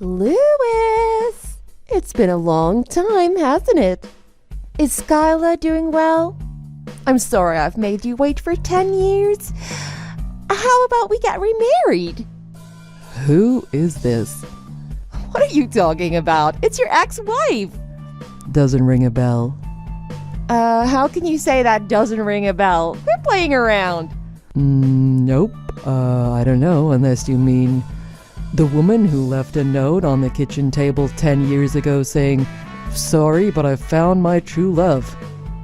Louis! It's been a long time, hasn't it? Is Skyla doing well? I'm sorry I've made you wait for 10 years. How about we get remarried? Who is this? What are you talking about? It's your ex-wife. Doesn't ring a bell. How can you say that doesn't ring a bell? We're playing around. Nope. I don't know, unless you mean the woman who left a note on the kitchen table 10 years ago saying, "Sorry, but I found my true love."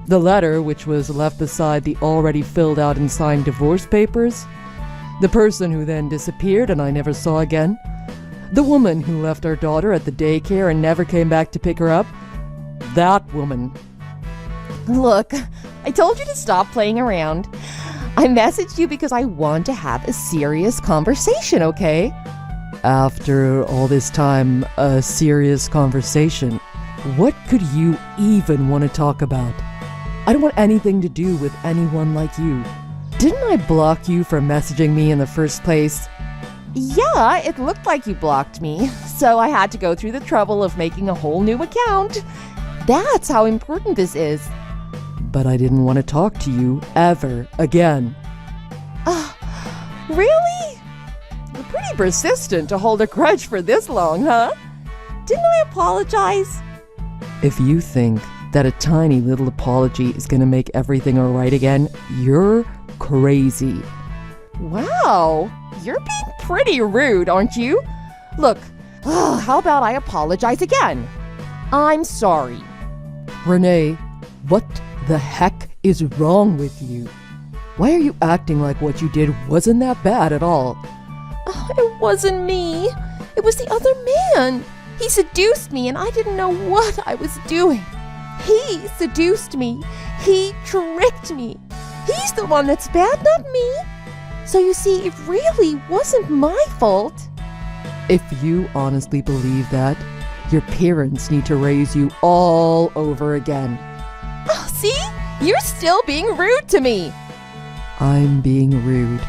The letter, which was left beside the already filled out and signed divorce papers. The person who then disappeared and I never saw again. The woman who left our daughter at the daycare and never came back to pick her up. That woman. Look, I told you to stop playing around. I messaged you because I want to have a serious conversation, okay? After all this time, a serious conversation. What could you even want to talk about? I don't want anything to do with anyone like you. Didn't I block you for messaging me in the first place? Yeah, it looked like you blocked me, so I had to go through the trouble of making a whole new account. That's how important this is. But I didn't want to talk to you ever again. Really? You're pretty persistent to hold a grudge for this long, huh? Didn't I apologize? If you think that a tiny little apology is going to make everything all right again, you're crazy. Wow, you're being pretty rude, aren't you? Look, how about I apologize again? I'm sorry. Renee, what the heck is wrong with you? Why are you acting like what you did wasn't that bad at all? It wasn't me. It was the other man. He seduced me and I didn't know what I was doing. He seduced me. He tricked me. He's the one that's bad, not me. So you see, it really wasn't my fault. If you honestly believe that, your parents need to raise you all over again. Oh, see? You're still being rude to me. I'm being rude.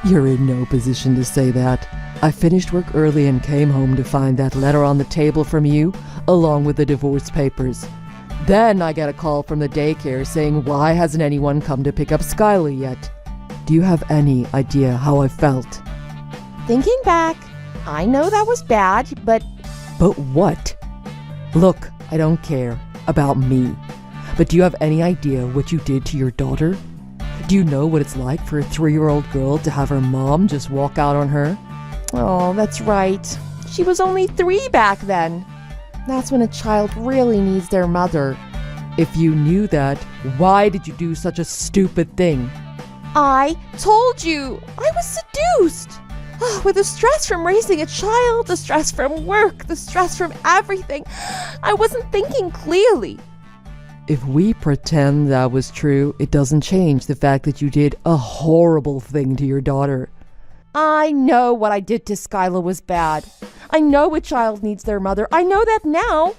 You're in no position to say that. I finished work early and came home to find that letter on the table from you, along with the divorce papers. Then I get a call from the daycare saying, "Why hasn't anyone come to pick up Skyla yet?" Do you have any idea how I felt? Thinking back, I know that was bad, but... But what? Look, I don't care about me. But do you have any idea what you did to your daughter? Do you know what it's like for a 3-year-old girl to have her mom just walk out on her? Oh, that's right. She was only 3 back then. That's when a child really needs their mother. If you knew that, why did you do such a stupid thing? I told you! I was seduced! With the stress from raising a child, the stress from work, the stress from everything, I wasn't thinking clearly. If we pretend that was true, it doesn't change the fact that you did a horrible thing to your daughter. I know what I did to Skyla was bad. I know a child needs their mother. I know that now.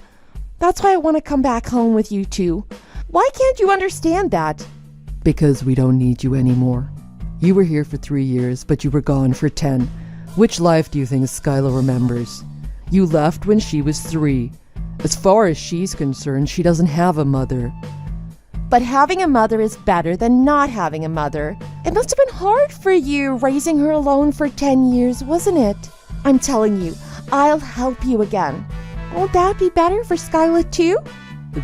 That's why I want to come back home with you two. Why can't you understand that? Because we don't need you anymore. You were here for 3 years, but you were gone for 10. Which life do you think Skyla remembers? You left when she was 3. As far as she's concerned, she doesn't have a mother. But having a mother is better than not having a mother. It must have been hard for you raising her alone for 10 years, wasn't it? I'm telling you, I'll help you again. Won't that be better for Skyla too?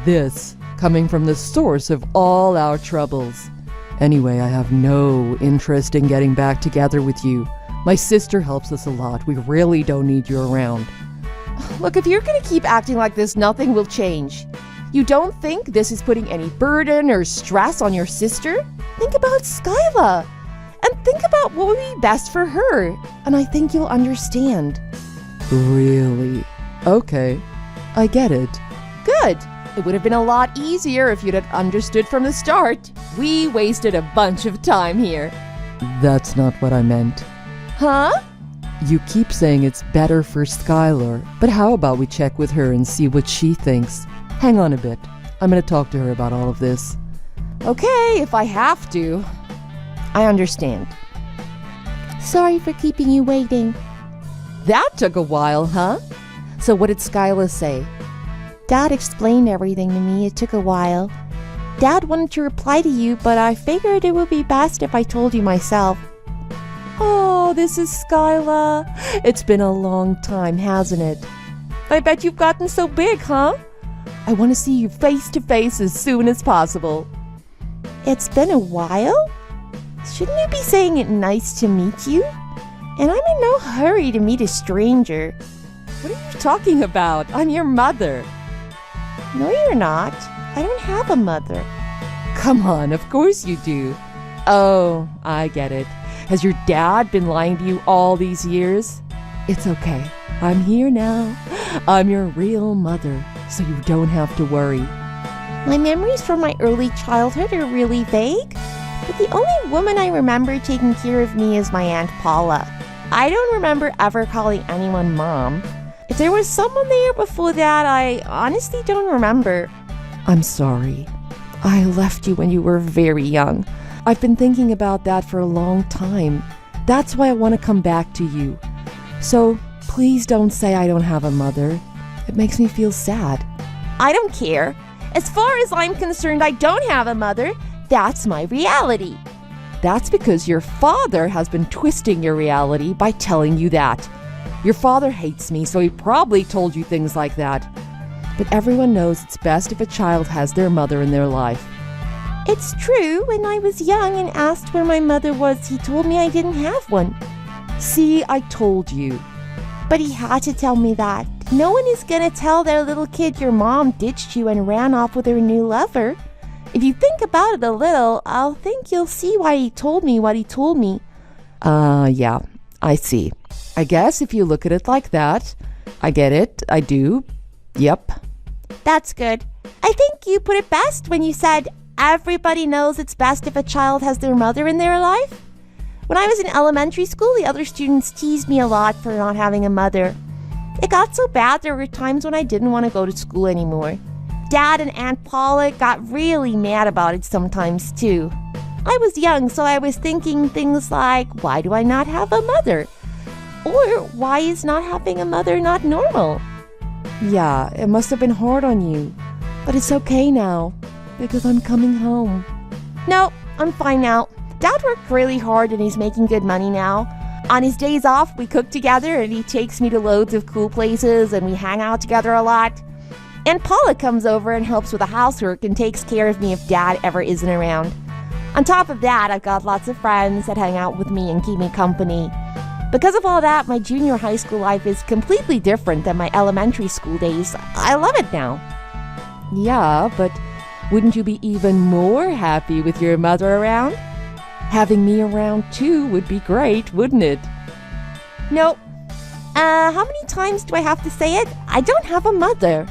This coming from the source of all our troubles. Anyway, I have no interest in getting back together with you. My sister helps us a lot. We really don't need you around. Look, if you're going to keep acting like this, nothing will change. You don't think this is putting any burden or stress on your sister? Think about Skyla. And think about what would be best for her. And I think you'll understand. Really? Okay. I get it. Good. It would have been a lot easier if you'd have understood from the start. We wasted a bunch of time here. That's not what I meant. Huh? You keep saying it's better for Skylar, but how about we check with her and see what she thinks? Hang on a bit. I'm going to talk to her about all of this. Okay, if I have to. I understand. Sorry for keeping you waiting. That took a while, huh? So what did Skyla say? Dad explained everything to me. It took a while. Dad wanted to reply to you, but I figured it would be best if I told you myself. Oh, this is Skyla. It's been a long time, hasn't it? I bet you've gotten so big, huh? I want to see you face to face as soon as possible. It's been a while? Shouldn't you be saying it nice to meet you? And I'm in no hurry to meet a stranger. What are you talking about? I'm your mother. No, you're not. I don't have a mother. Come on, of course you do. Oh, I get it. Has your dad been lying to you all these years? It's okay. I'm here now. I'm your real mother, so you don't have to worry. My memories from my early childhood are really vague, but the only woman I remember taking care of me is my Aunt Paula. I don't remember ever calling anyone Mom. If there was someone there before that, I honestly don't remember. I'm sorry. I left you when you were very young. I've been thinking about that for a long time. That's why I want to come back to you. So please don't say I don't have a mother. It makes me feel sad. I don't care. As far as I'm concerned, I don't have a mother. That's my reality. That's because your father has been twisting your reality by telling you that. Your father hates me, so he probably told you things like that. But everyone knows it's best if a child has their mother in their life. It's true. When I was young and asked where my mother was, he told me I didn't have one. See, I told you. But he had to tell me that. No one is gonna tell their little kid your mom ditched you and ran off with her new lover. If you think about it a little, I'll think you'll see why he told me what he told me. Yeah, I see. I guess if you look at it like that, I get it, I do. Yep. That's good. I think you put it best when you said, everybody knows it's best if a child has their mother in their life. When I was in elementary school, the other students teased me a lot for not having a mother. It got so bad there were times when I didn't want to go to school anymore. Dad and Aunt Paula got really mad about it sometimes too. I was young, so I was thinking things like, why do I not have a mother? Or why is not having a mother not normal? Yeah, it must have been hard on you. But it's okay now, because I'm coming home. No, I'm fine now. Dad worked really hard and he's making good money now. On his days off, we cook together and he takes me to loads of cool places and we hang out together a lot. And Paula comes over and helps with the housework and takes care of me if Dad ever isn't around. On top of that, I've got lots of friends that hang out with me and keep me company. Because of all that, my junior high school life is completely different than my elementary school days. I love it now. Yeah, but wouldn't you be even more happy with your mother around? Having me around too would be great, wouldn't it? No. How many times do I have to say it? I don't have a mother.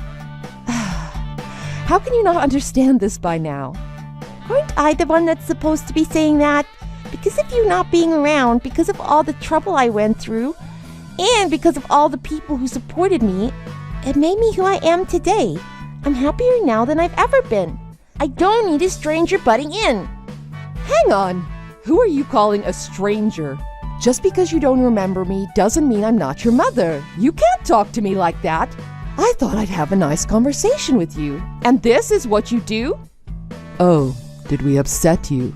How can you not understand this by now? Aren't I the one that's supposed to be saying that? Because of you not being around, because of all the trouble I went through, and because of all the people who supported me, it made me who I am today. I'm happier now than I've ever been. I don't need a stranger butting in. Hang on. Who are you calling a stranger? Just because you don't remember me doesn't mean I'm not your mother. You can't talk to me like that. I thought I'd have a nice conversation with you. And this is what you do? Oh, did we upset you?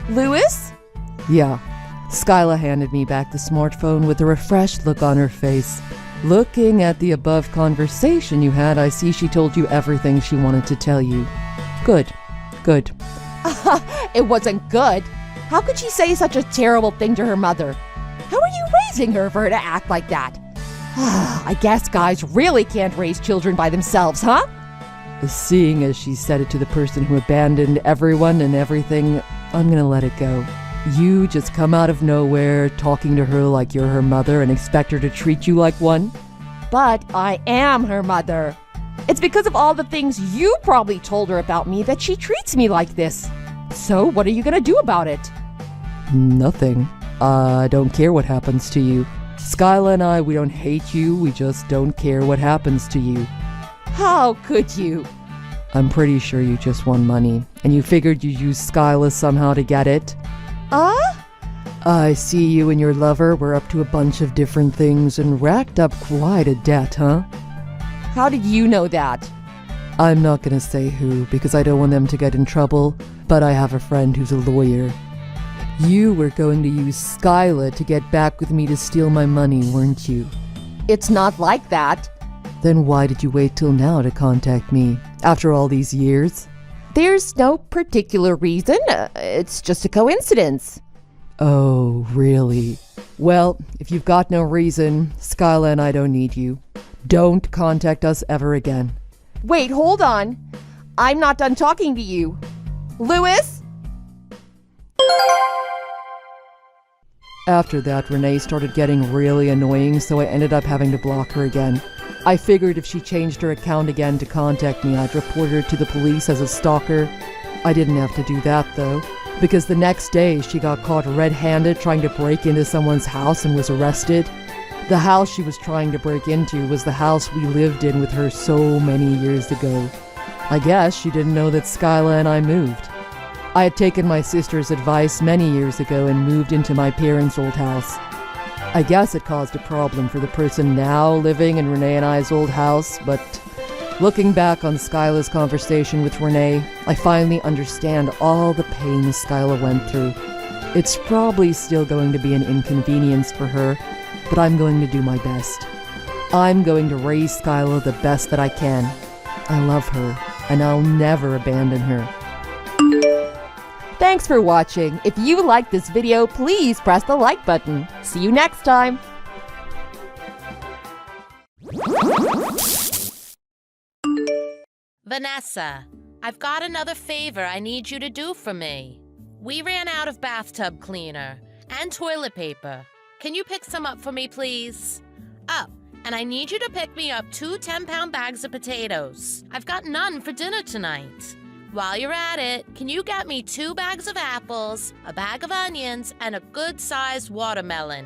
Louis? Yeah. Skyla handed me back the smartphone with a refreshed look on her face. Looking at the above conversation you had, I see she told you everything she wanted to tell you. Good. Good. It wasn't good. How could she say such a terrible thing to her mother? How are you raising her for her to act like that? I guess guys really can't raise children by themselves, huh? Seeing as she said it to the person who abandoned everyone and everything, I'm gonna let it go. You just come out of nowhere talking to her like you're her mother and expect her to treat you like one? But I am her mother. It's because of all the things you probably told her about me that she treats me like this. So what are you gonna do about it? Nothing. I don't care what happens to you. Skyla and I, we don't hate you, we just don't care what happens to you. How could you? I'm pretty sure you just won money, and you figured you'd use Skyla somehow to get it. I see you and your lover were up to a bunch of different things and racked up quite a debt, huh? How did you know that? I'm not gonna say who because I don't want them to get in trouble, but I have a friend who's a lawyer. You were going to use Skyla to get back with me to steal my money, weren't you? It's not like that. Then why did you wait till now to contact me, after all these years? There's no particular reason. It's just a coincidence. Oh, really? Well, if you've got no reason, Skyla and I don't need you. Don't contact us ever again. Wait, hold on. I'm not done talking to you. Louis? After that, Renee started getting really annoying, so I ended up having to block her again. I figured if she changed her account again to contact me, I'd report her to the police as a stalker. I didn't have to do that, though, because the next day she got caught red-handed trying to break into someone's house and was arrested. The house she was trying to break into was the house we lived in with her so many years ago. I guess she didn't know that Skyla and I moved. I had taken my sister's advice many years ago and moved into my parents' old house. I guess it caused a problem for the person now living in Renee and I's old house, but looking back on Skyla's conversation with Renee, I finally understand all the pain Skyla went through. It's probably still going to be an inconvenience for her, but I'm going to do my best. I'm going to raise Skyla the best that I can. I love her, and I'll never abandon her. Thanks for watching. If you liked this video, please press the like button. See you next time. Vanessa, I've got another favor I need you to do for me. We ran out of bathtub cleaner and toilet paper. Can you pick some up for me, please? Oh, and I need you to pick me up 2 10-pound bags of potatoes. I've got none for dinner tonight. While you're at it, can you get me 2 bags of apples, a bag of onions, and a good-sized watermelon?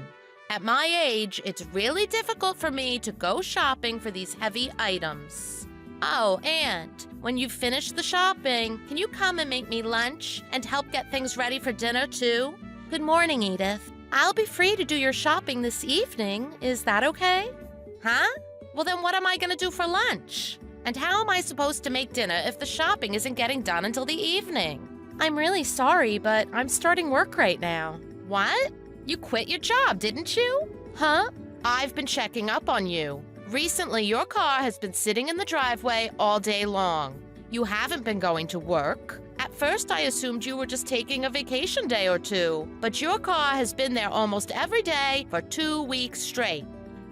At my age, it's really difficult for me to go shopping for these heavy items. Oh, and when you've finished the shopping, can you come and make me lunch and help get things ready for dinner, too? Good morning, Edith. I'll be free to do your shopping this evening. Is that okay? Huh? Well, then what am I going to do for lunch? And how am I supposed to make dinner if the shopping isn't getting done until the evening? I'm really sorry, but I'm starting work right now. What? You quit your job, didn't you? Huh? I've been checking up on you. Recently, your car has been sitting in the driveway all day long. You haven't been going to work. At first, I assumed you were just taking a vacation day or 2, but your car has been there almost every day for 2 weeks straight.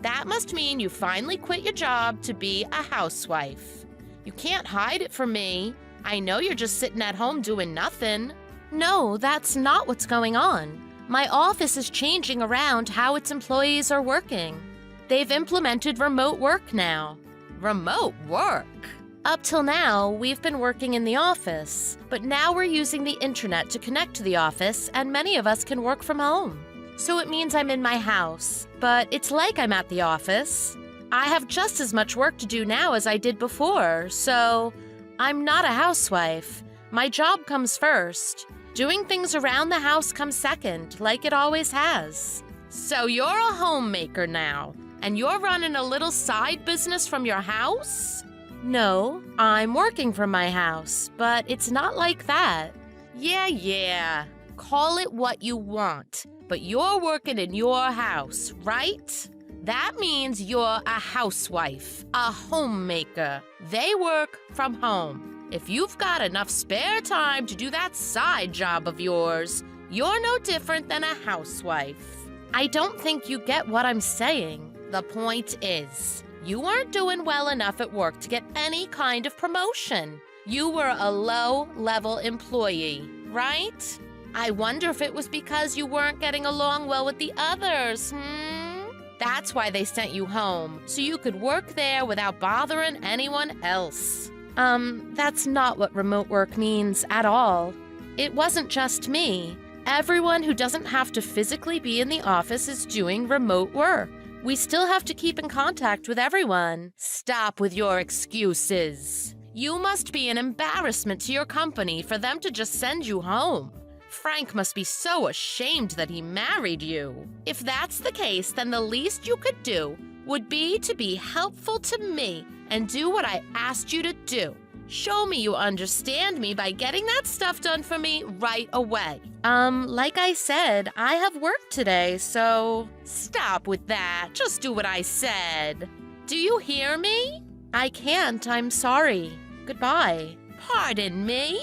That must mean you finally quit your job to be a housewife. You can't hide it from me. I know you're just sitting at home doing nothing. No, that's not what's going on. My office is changing around how its employees are working. They've implemented remote work now. Remote work? Up till now, we've been working in the office, but now we're using the internet to connect to the office, and many of us can work from home. So it means I'm in my house, but it's like I'm at the office. I have just as much work to do now as I did before, so I'm not a housewife. My job comes first. Doing things around the house comes second, like it always has. So you're a homemaker now, and you're running a little side business from your house? No, I'm working from my house, but it's not like that. Yeah. Call it what you want. But you're working in your house, right? That means you're a housewife, a homemaker. They work from home. If you've got enough spare time to do that side job of yours, you're no different than a housewife. I don't think you get what I'm saying. The point is, you weren't doing well enough at work to get any kind of promotion. You were a low-level employee, right? I wonder if it was because you weren't getting along well with the others, That's why they sent you home, so you could work there without bothering anyone else. That's not what remote work means at all. It wasn't just me. Everyone who doesn't have to physically be in the office is doing remote work. We still have to keep in contact with everyone. Stop with your excuses. You must be an embarrassment to your company for them to just send you home. Frank must be so ashamed that he married you. If that's the case, then the least you could do would be to be helpful to me and do what I asked you to do. Show me you understand me by getting that stuff done for me right away. Like I said, I have work today, so stop with that. Just do what I said. Do you hear me? I can't. I'm sorry. Goodbye. Pardon me?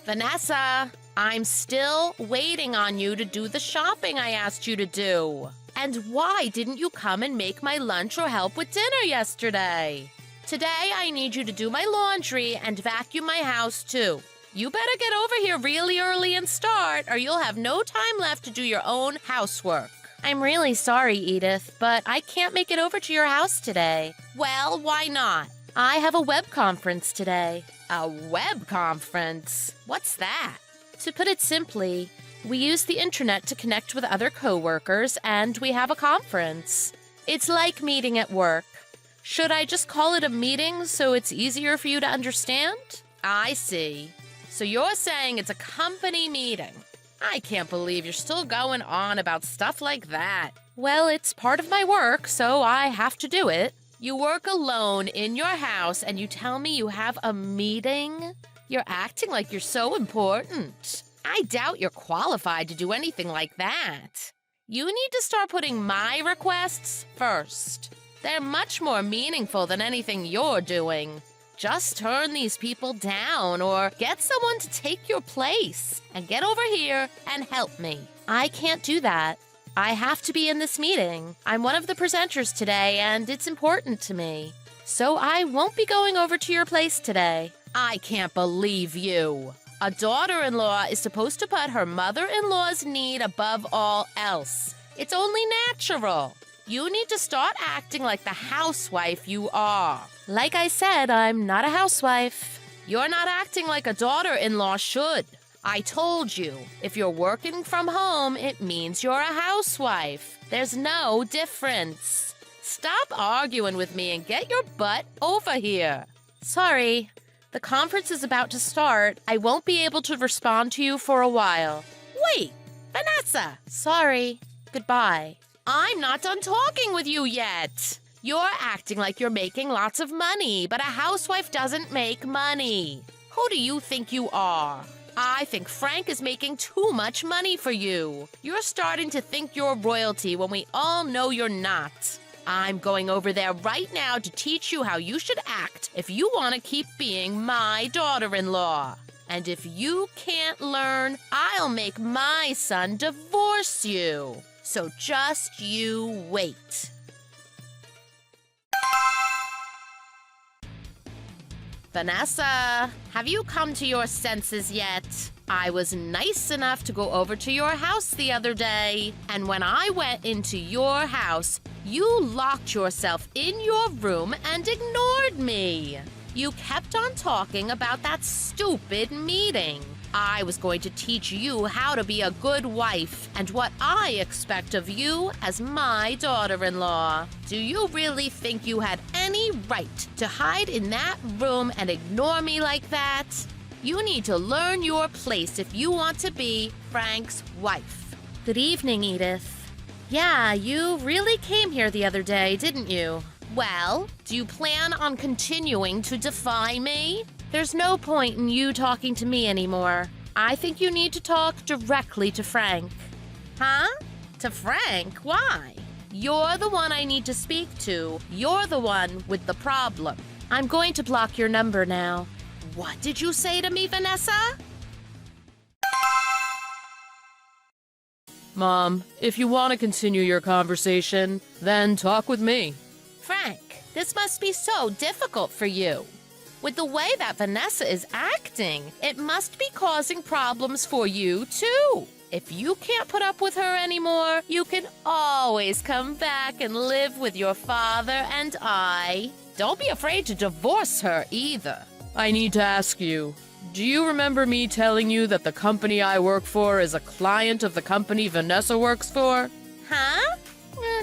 Vanessa, I'm still waiting on you to do the shopping I asked you to do. And why didn't you come and make my lunch or help with dinner yesterday? Today, I need you to do my laundry and vacuum my house, too. You better get over here really early and start, or you'll have no time left to do your own housework. I'm really sorry, Edith, but I can't make it over to your house today. Well, why not? I have a web conference today. A web conference? What's that? To put it simply, we use the internet to connect with other coworkers, and we have a conference. It's like meeting at work. Should I just call it a meeting so it's easier for you to understand? I see. So you're saying it's a company meeting. I can't believe you're still going on about stuff like that. Well, it's part of my work, so I have to do it. You work alone in your house, and you tell me you have a meeting? You're acting like you're so important. I doubt you're qualified to do anything like that. You need to start putting my requests first. They're much more meaningful than anything you're doing. Just turn these people down or get someone to take your place and get over here and help me. I can't do that. I have to be in this meeting. I'm one of the presenters today, and it's important to me. So I won't be going over to your place today. I can't believe you. A daughter-in-law is supposed to put her mother-in-law's need above all else. It's only natural. You need to start acting like the housewife you are. Like I said, I'm not a housewife. You're not acting like a daughter-in-law should. I told you, if you're working from home, it means you're a housewife. There's no difference. Stop arguing with me and get your butt over here. Sorry. The conference is about to start. I won't be able to respond to you for a while. Wait, Vanessa! Sorry. Goodbye. I'm not done talking with you yet. You're acting like you're making lots of money, but a housewife doesn't make money. Who do you think you are? I think Frank is making too much money for you. You're starting to think you're royalty when we all know you're not. I'm going over there right now to teach you how you should act if you want to keep being my daughter-in-law. And if you can't learn, I'll make my son divorce you. So just you wait. Vanessa, have you come to your senses yet? I was nice enough to go over to your house the other day, and when I went into your house, you locked yourself in your room and ignored me. You kept on talking about that stupid meeting. I was going to teach you how to be a good wife and what I expect of you as my daughter-in-law. Do you really think you had any right to hide in that room and ignore me like that? You need to learn your place if you want to be Frank's wife. Good evening, Edith. Yeah, you really came here the other day, didn't you? Well, do you plan on continuing to defy me? There's no point in you talking to me anymore. I think you need to talk directly to Frank. Huh? To Frank? Why? You're the one I need to speak to. You're the one with the problem. I'm going to block your number now. What did you say to me, Vanessa? Mom, if you want to continue your conversation, then talk with me. Frank, this must be so difficult for you. With the way that Vanessa is acting, it must be causing problems for you, too. If you can't put up with her anymore, you can always come back and live with your father and I. Don't be afraid to divorce her either. I need to ask you, do you remember me telling you that the company I work for is a client of the company Vanessa works for? Huh?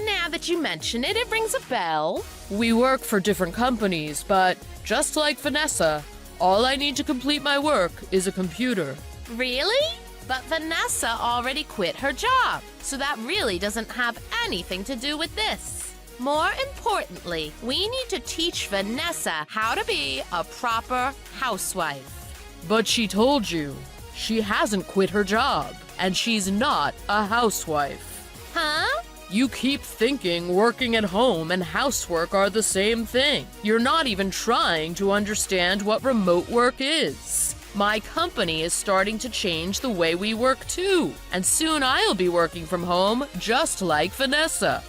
Now that you mention it, it rings a bell. We work for different companies, but just like Vanessa, all I need to complete my work is a computer. Really? But Vanessa already quit her job, so that really doesn't have anything to do with this. More importantly, we need to teach Vanessa how to be a proper housewife. But she told you. She hasn't quit her job, and she's not a housewife. Huh? You keep thinking working at home and housework are the same thing. You're not even trying to understand what remote work is. My company is starting to change the way we work too, and soon I'll be working from home just like Vanessa.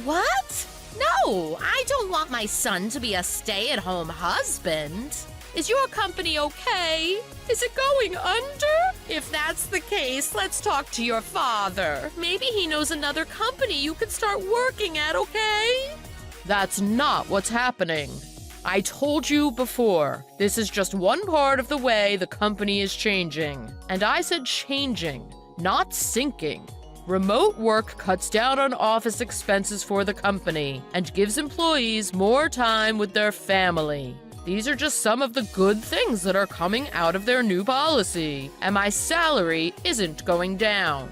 What? No, I don't want my son to be a stay-at-home husband. Is your company okay? Is it going under? If that's the case, let's talk to your father. Maybe he knows another company you could start working at, okay? That's not what's happening. I told you before, this is just one part of the way the company is changing. And I said changing, not sinking. Remote work cuts down on office expenses for the company and gives employees more time with their family. These are just some of the good things that are coming out of their new policy, and my salary isn't going down.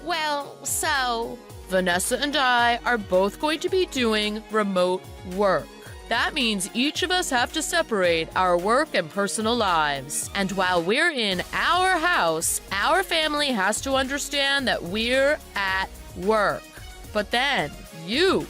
Well, so... Vanessa and I are both going to be doing remote work. That means each of us have to separate our work and personal lives. And while we're in our house, our family has to understand that we're at work. But then, you.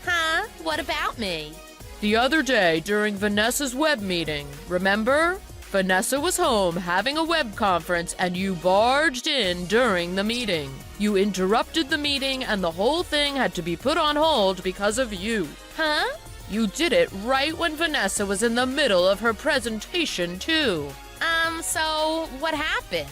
Huh? What about me? The other day during Vanessa's web meeting, remember? Vanessa was home having a web conference and you barged in during the meeting. You interrupted the meeting and the whole thing had to be put on hold because of you. Huh? You did it right when Vanessa was in the middle of her presentation, too. So what happened?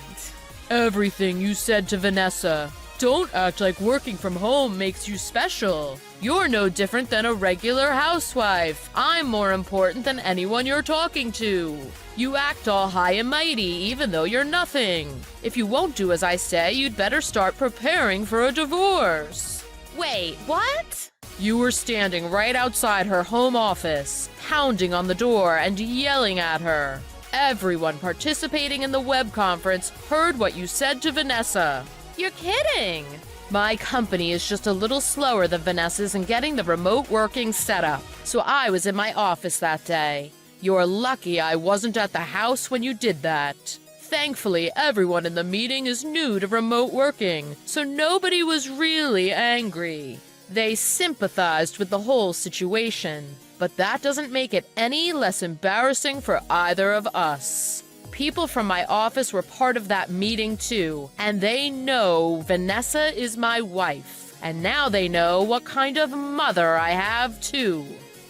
Everything you said to Vanessa. Don't act like working from home makes you special. You're no different than a regular housewife. I'm more important than anyone you're talking to. You act all high and mighty even though you're nothing. If you won't do as I say, you'd better start preparing for a divorce. Wait, what? You were standing right outside her home office, pounding on the door and yelling at her. Everyone participating in the web conference heard what you said to Vanessa. You're kidding! My company is just a little slower than Vanessa's in getting the remote working set up, so I was in my office that day. You're lucky I wasn't at the house when you did that. Thankfully, everyone in the meeting is new to remote working, so nobody was really angry. They sympathized with the whole situation, but that doesn't make it any less embarrassing for either of us. People from my office were part of that meeting too, and they know Vanessa is my wife. And now they know what kind of mother I have too.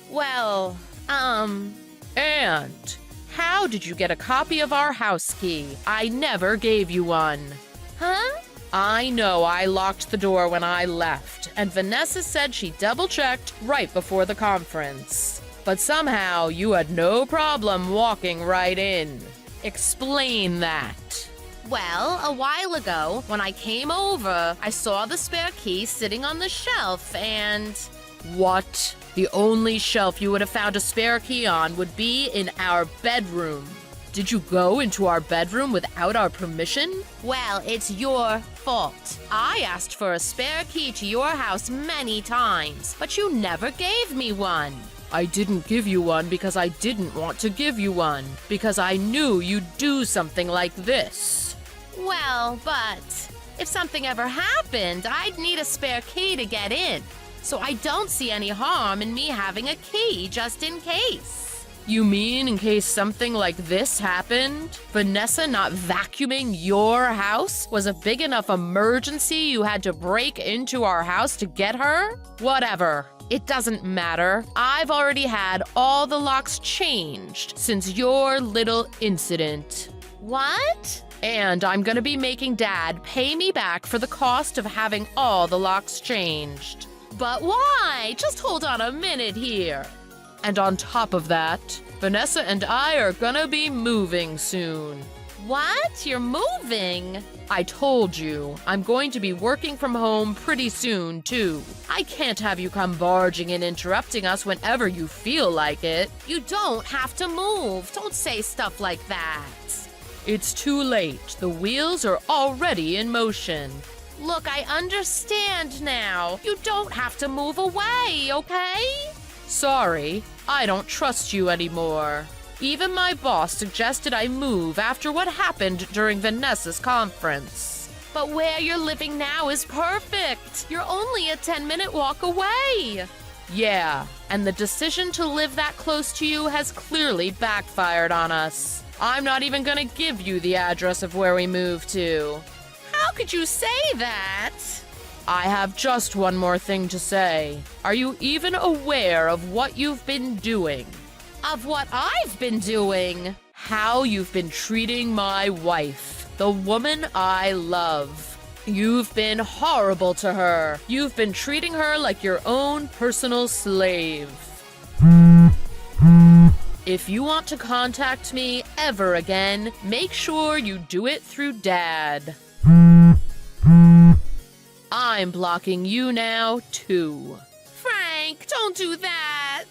Well, And how did you get a copy of our house key? I never gave you one. huh? I know I locked the door when I left, and Vanessa said she double-checked right before the conference. But somehow you had no problem walking right in. Explain that. Well, a while ago, when I came over, I saw the spare key sitting on the shelf and... What? The only shelf you would have found a spare key on would be in our bedroom. Did you go into our bedroom without our permission? Well, it's your fault. I asked for a spare key to your house many times, but you never gave me one. I didn't give you one because I didn't want to give you one, because I knew you'd do something like this. Well, but if something ever happened, I'd need a spare key to get in. So I don't see any harm in me having a key just in case. You mean in case something like this happened? Vanessa not vacuuming your house was a big enough emergency you had to break into our house to get her? Whatever. It doesn't matter. I've already had all the locks changed since your little incident. What? And I'm gonna be making Dad pay me back for the cost of having all the locks changed. But why? Just hold on a minute here. And on top of that, Vanessa and I are gonna be moving soon. What? You're moving? I told you, I'm going to be working from home pretty soon, too. I can't have you come barging in interrupting us whenever you feel like it. You don't have to move. Don't say stuff like that. It's too late. The wheels are already in motion. Look, I understand now. You don't have to move away, okay? Sorry, I don't trust you anymore. Even my boss suggested I move after what happened during Vanessa's conference. But where you're living now is perfect. You're only a 10-minute walk away. Yeah, and the decision to live that close to you has clearly backfired on us. I'm not even gonna give you the address of where we moved to. How could you say that? I have just one more thing to say. Are you even aware of what you've been doing? Of what I've been doing? How you've been treating my wife, the woman I love. You've been horrible to her. You've been treating her like your own personal slave. If you want to contact me ever again, make sure you do it through Dad. I'm blocking you now, too. Frank, don't do that.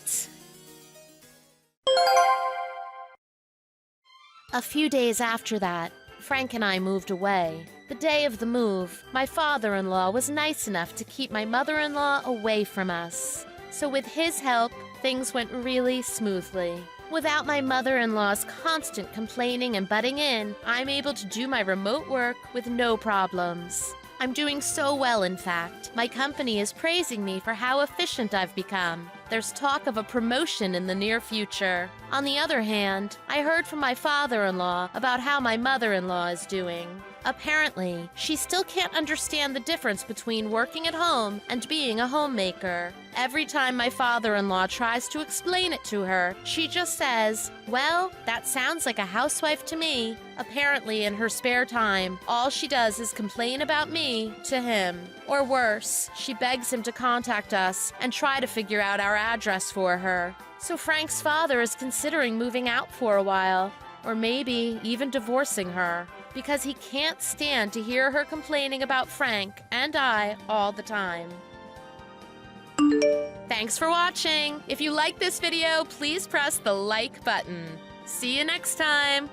A few days after that, Frank and I moved away. The day of the move, my father-in-law was nice enough to keep my mother-in-law away from us. So with his help, things went really smoothly. Without my mother-in-law's constant complaining and butting in, I'm able to do my remote work with no problems. I'm doing so well, in fact. My company is praising me for how efficient I've become. There's talk of a promotion in the near future. On the other hand, I heard from my father-in-law about how my mother-in-law is doing. Apparently, she still can't understand the difference between working at home and being a homemaker. Every time my father-in-law tries to explain it to her, she just says, "Well, that sounds like a housewife to me." Apparently, in her spare time, all she does is complain about me to him. Or worse, she begs him to contact us and try to figure out our address for her. So Frank's father is considering moving out for a while, or maybe even divorcing her, because he can't stand to hear her complaining about Frank and I all the time. Thanks for watching. If you like this video, please press the like button. See you next time.